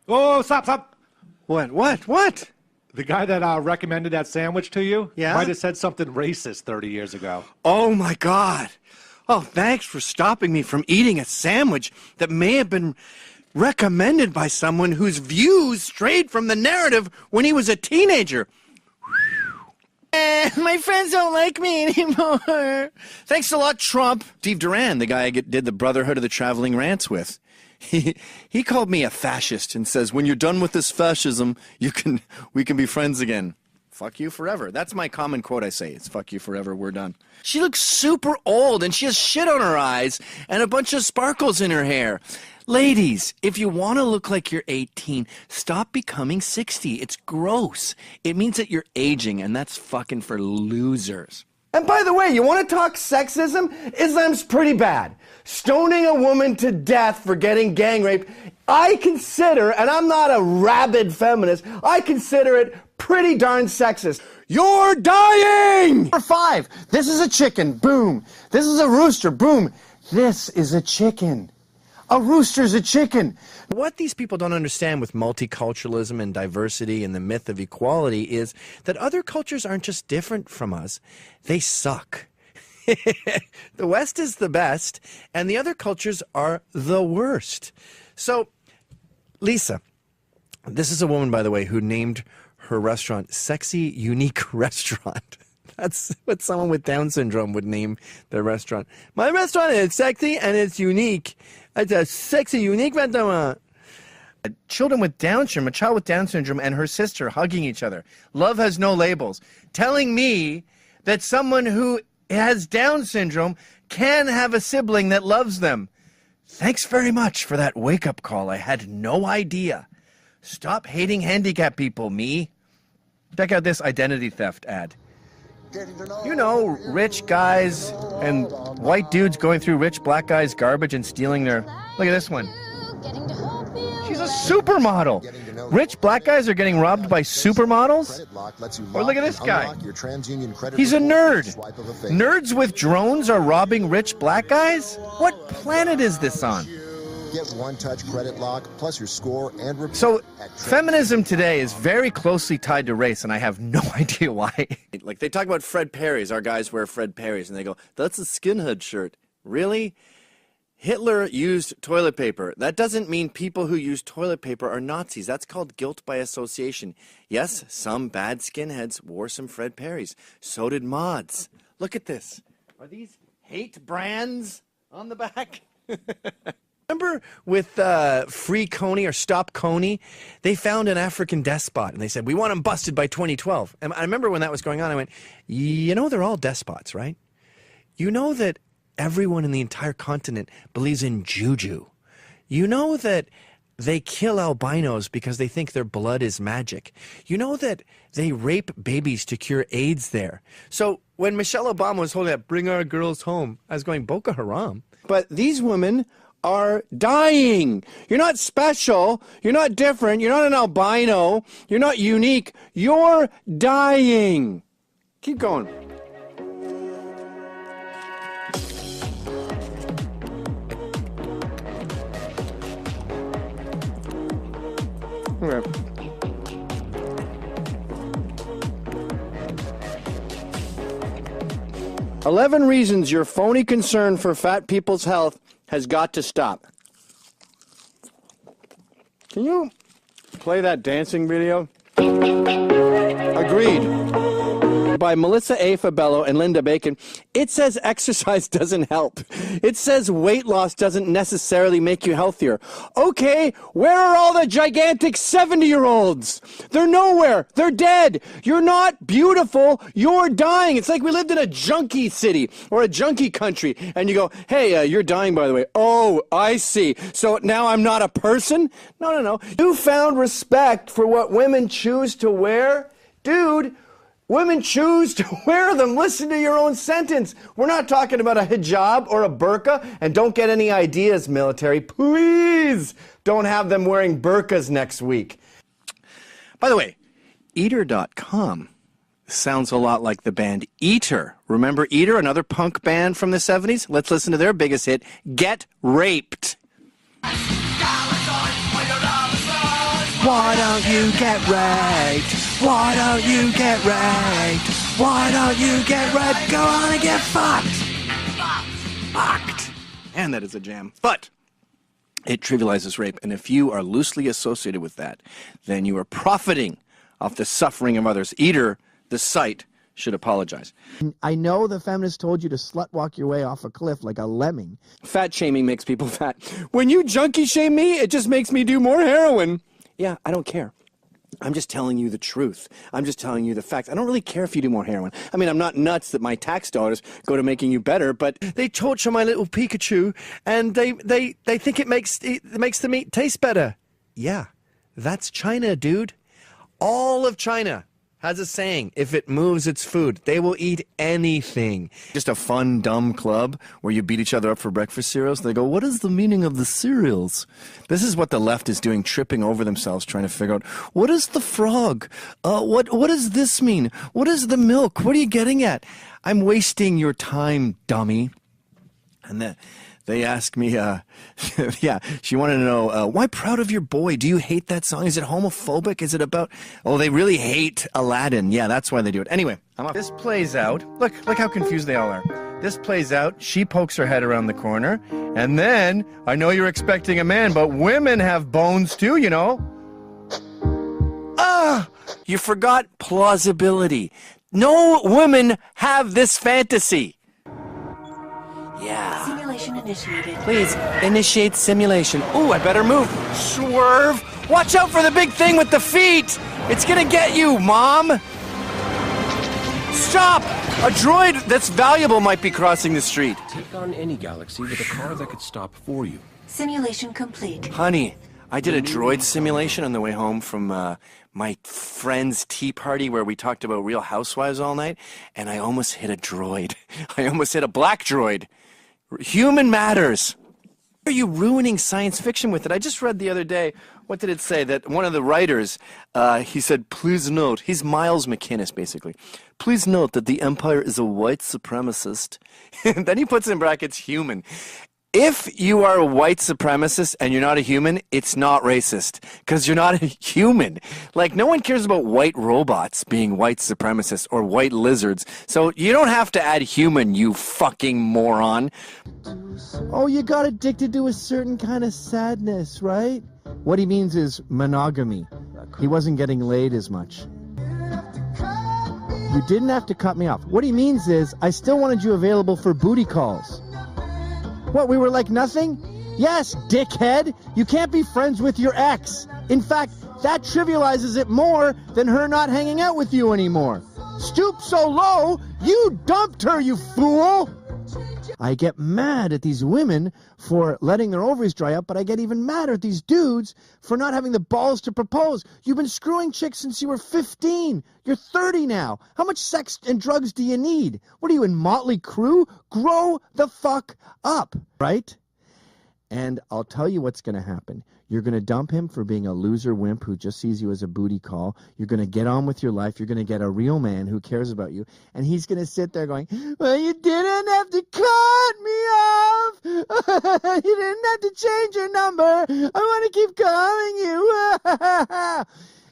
Oh, stop. What? The guy that recommended that sandwich to you Yeah? might have said something racist 30 years ago. Oh, my God. Oh, thanks for stopping me from eating a sandwich that may have been recommended by someone whose views strayed from the narrative when he was a teenager. My friends don't like me anymore. Thanks a lot, Trump. Steve Duran, the guy I did the Brotherhood of the Traveling Rants with. He called me a fascist and says, when you're done with this fascism, we can be friends again. Fuck you forever. That's my common quote I say. It's fuck you forever, we're done. She looks super old and she has shit on her eyes and a bunch of sparkles in her hair. Ladies, if you want to look like you're 18, stop becoming 60. It's gross. It means that you're aging, and that's fucking for losers. And by the way, you want to talk sexism? Islam's pretty bad. Stoning a woman to death for getting gang raped, I consider, and I'm not a rabid feminist, I consider it pretty darn sexist. You're dying! Number 5, this is a chicken, boom. This is a rooster, boom. This is a chicken. A rooster's a chicken. What these people don't understand with multiculturalism and diversity and the myth of equality is that other cultures aren't just different from us, they suck. The West is the best, and the other cultures are the worst. So, Lisa, this is a woman, by the way, who named her restaurant Sexy Unique Restaurant. That's what someone with Down syndrome would name their restaurant. My restaurant is sexy and it's unique. It's a sexy, unique restaurant. Children with Down syndrome, a child with Down syndrome and her sister hugging each other. Love has no labels. Telling me that someone who has Down syndrome can have a sibling that loves them. Thanks very much for that wake-up call. I had no idea. Stop hating handicapped people, me. Check out this identity theft ad. You know, rich guys and white dudes going through rich black guys' garbage and stealing their... Look at this one. She's a supermodel. Rich black guys are getting robbed by supermodels? Or look at this guy. He's a nerd. Nerds with drones are robbing rich black guys? What planet is this on? Get one-touch credit lock, plus your score and... So, feminism today is very closely tied to race, and I have no idea why. Like, they talk about Fred Perry's. Our guys wear Fred Perry's, and they go, that's a skinhead shirt. Really? Hitler used toilet paper. That doesn't mean people who use toilet paper are Nazis. That's called guilt by association. Yes, some bad skinheads wore some Fred Perry's. So did mods. Look at this. Are these hate brands on the back? Remember with Free Coney or Stop Coney, they found an African despot, and they said, we want him busted by 2012. And I remember when that was going on, I went, you know they're all despots, right? You know that everyone in the entire continent believes in juju. You know that they kill albinos because they think their blood is magic. You know that they rape babies to cure AIDS there. So when Michelle Obama was holding up, bring our girls home, I was going, Boko Haram. But these women are dying. You're not special. You're not different. You're not an albino. You're not unique. You're dying. Keep going. Okay. "11 reasons your phony concern for fat people's health has got to stop." Can you play that dancing video? Agreed. By Melissa A. Fabello and Linda Bacon. It says exercise doesn't help. It says weight loss doesn't necessarily make you healthier. Okay, where are all the gigantic 70-year-olds? They're nowhere. They're dead. You're not beautiful. You're dying. It's like we lived in a junkie city or a junkie country, and you go, hey, you're dying, by the way. Oh, I see. So now I'm not a person? No. You found respect for what women choose to wear? Dude, women choose to wear them. Listen to your own sentence. We're not talking about a hijab or a burqa. And don't get any ideas, military. Please don't have them wearing burqas next week. By the way, Eater.com sounds a lot like the band Eater. Remember Eater, another punk band from the 70s? Let's listen to their biggest hit, Get Raped. Why don't you get raped? Why don't you get raped? Why don't you get raped? Go on and get fucked. Fucked. And that is a jam. But it trivializes rape, and if you are loosely associated with that, then you are profiting off the suffering of others. Either the site should apologize. I know the feminists told you to slut walk your way off a cliff like a lemming. Fat shaming makes people fat. When you junkie shame me, it just makes me do more heroin. Yeah, I don't care. I'm just telling you the truth. I'm just telling you the facts. I don't really care if you do more heroin. I mean, I'm not nuts that my tax dollars go to making you better, but they torture my little Pikachu, and they think it makes the meat taste better. Yeah, that's China, dude. All of China has a saying, if it moves its food, they will eat anything. Just a fun, dumb club where you beat each other up for breakfast cereals. They go, what is the meaning of the cereals? This is what the left is doing, tripping over themselves, trying to figure out, what is the frog? What does this mean? What is the milk? What are you getting at? I'm wasting your time, dummy. And they asked me, yeah, she wanted to know, why Proud of Your Boy? Do you hate that song? Is it homophobic? Is it about, oh, they really hate Aladdin. Yeah, that's why they do it. Anyway, this plays out. Look how confused they all are. This plays out. She pokes her head around the corner. And then, I know you're expecting a man, but women have bones too, you know. You forgot plausibility. No women have this fantasy. Yeah. Simulation initiated. Please, initiate simulation. Ooh, I better move. Swerve. Watch out for the big thing with the feet. It's gonna get you, Mom. Stop! A droid that's valuable might be crossing the street. Take on any galaxy with a car that could stop for you. Simulation complete. Honey, I did a droid simulation on the way home from my friend's tea party where we talked about Real Housewives all night, and I almost hit a droid. I almost hit a black droid. Human matters. Why are you ruining science fiction with it? I just read the other day, what did it say? That one of the writers, he said, please note, he's Miles McInnes basically. Please note that the Empire is a white supremacist. And then he puts in brackets human. If you are a white supremacist and you're not a human, it's not racist because you're not a human. Like, no one cares about white robots being white supremacists or white lizards. So you don't have to add human, you fucking moron. Oh, you got addicted to a certain kind of sadness, right? What he means is monogamy. He wasn't getting laid as much. You didn't have to cut me off. What he means is, I still wanted you available for booty calls. What, we were like nothing? Yes, dickhead. You can't be friends with your ex. In fact, that trivializes it more than her not hanging out with you anymore. Stoop so low, you dumped her, you fool! I get mad at these women for letting their ovaries dry up, but I get even madder at these dudes for not having the balls to propose. You've been screwing chicks since you were 15. You're 30 now. How much sex and drugs do you need? What are you, in Motley Crue? Grow the fuck up, right? And I'll tell you what's going to happen. You're going to dump him for being a loser wimp who just sees you as a booty call. You're going to get on with your life. You're going to get a real man who cares about you. And he's going to sit there going, well, you didn't have to cut me off. You didn't have to change your number. I want to keep calling you.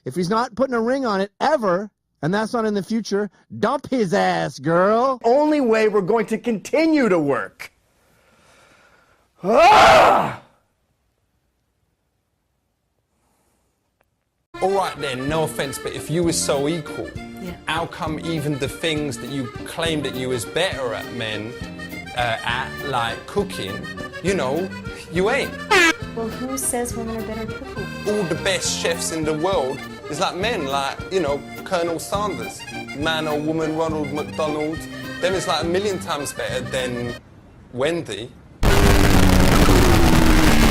If he's not putting a ring on it ever, and that's not in the future, dump his ass, girl. Only way we're going to continue to work. Ah! All right then, no offense, but if you were so equal, how come even the things that you claim that you was better at men, like cooking, you know, you ain't? Well, who says women are better at cooking? All the best chefs in the world is like men, like, you know, Colonel Sanders, man or woman, Ronald McDonald. Them is like a million times better than Wendy.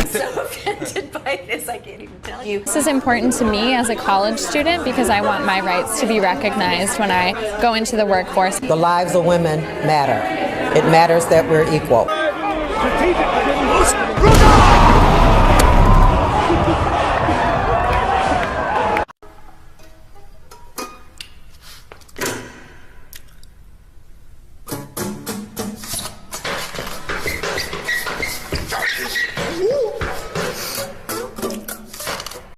So offended by this, I can't even tell you. This is important to me as a college student because I want my rights to be recognized when I go into the workforce. The lives of women matter. It matters that we're equal. Strategically,